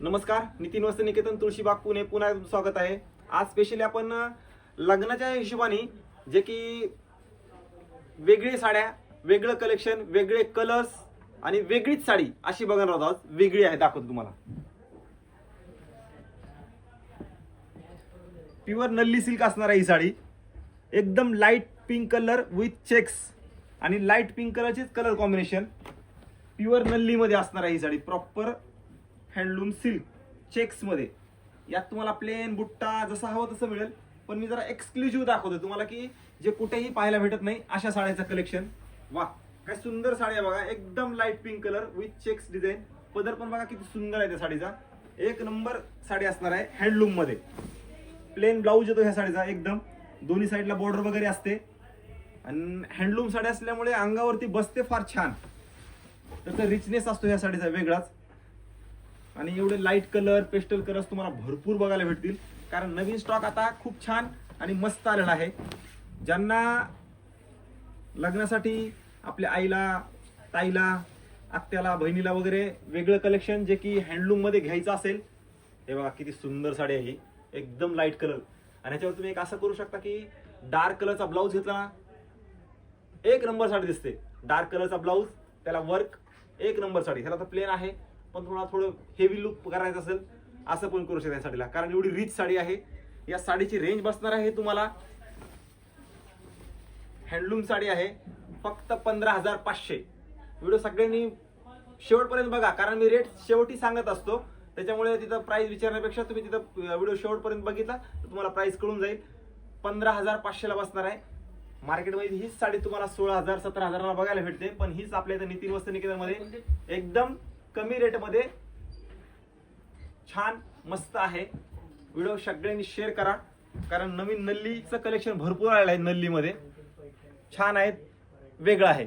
नमस्कार, नितीन वस्त्र निकेतन तुळशीबाग पुणे पुन्हा स्वागत आहे। आज स्पेशली आपण लग्नाच्या हिशोबाने जे की वेगळी साड्या, वेगळं कलेक्शन, वेगळे कलर्स आणि वेगळीच साडी अशी बघणार आहोत। वेगळी आहे, दाखवतो तुम्हाला। प्युअर नल्ली सिल्क असणार आहे ही साडी। एकदम light pink colour with checks आणि लाईट पिंक कलरचेच कलर कॉम्बिनेशन। प्युअर नल्ली मध्ये असणार आहे ही sari. Proper handloom silk checks मध्ये। यात तुम्हाला प्लेन बुट्टा जसा हवा तसं मिळेल, पण मी जरा एक्सक्लुझिव्ह दाखवतो तुम्हाला की जे कुठेही पाहायला भेटत नाही अशा साड्याचं कलेक्शन। वा, काय सुंदर साडी आहे बघा। एकदम light pink colour with checks design. पदर पण बघा किती सुंदर आहे त्या साडीचा। एक नंबर साडी असणार आहे हँडलूम मध्ये। प्लेन ब्लाऊज येतो ह्या साडीचा एकदम, दोन्ही साईडला बॉर्डर वगैरे असते आणि हँडलूम साडी असल्यामुळे अंगावरती बसते फार छान। त्याचा रिचनेस असतो ह्या साडीचा वेगळाच। आणि एवढे लाईट कलर, पेस्टल कलर्स तुम्हाला भरपूर बघायला भेटतील, कारण नवीन स्टॉक आता खूप छान आणि मस्त आलेला आहे। ज्यांना लग्नासाठी आपल्या आईला, ताईला, आत्याला, बहिणीला वगैरे वेगळं कलेक्शन जे की हँडलूम मध्ये घ्यायचं असेल, हे बघा किती सुंदर साडी आहे ही। एकदम लाईट कलर आणि ह्याच्यावर तुम्ही एक असं करू शकता की डार्क कलरचा ब्लाऊज घेतला ना, एक नंबर साडी दिसते। डार्क कलरचा ब्लाऊज, त्याला वर्क, एक नंबर साडी। ह्याला तर प्लेन आहे, पण थोडं हेवी लुक करायचं असेल असं पण करू शकता या साडीला, कारण एवढी रिच साडी आहे। या साडीची रेंज बसणार आहे तुम्हाला, हँडलूम साडी आहे फक्त 15,500। व्हिडिओ सगळ्यांनी शेवटपर्यंत बघा, कारण मी रेट शेवटी सांगत असतो, त्याच्यामुळे तिथं प्राइस विचारण्यापेक्षा तुम्ही तिथं व्हिडिओ शेवटपर्यंत बघितला तर तुम्हाला प्राइस कळून जाईल। 15,500 ला बसणार आहे। मार्केटमध्ये हीच साडी तुम्हाला 16,000 17,000 ला बघायला भेटते, पण हीच आपल्या इथं नितीन वस्त्र निकेतन मध्ये एकदम कमी रेट मध्ये छान मस्त आहे। व्हिडिओ सगळ्यांनी शेअर करा, कारण नवीन नल्लीचं कलेक्शन भरपूर आलेलं आहे। नल्ली मध्ये छान आहे, वेगळं आहे।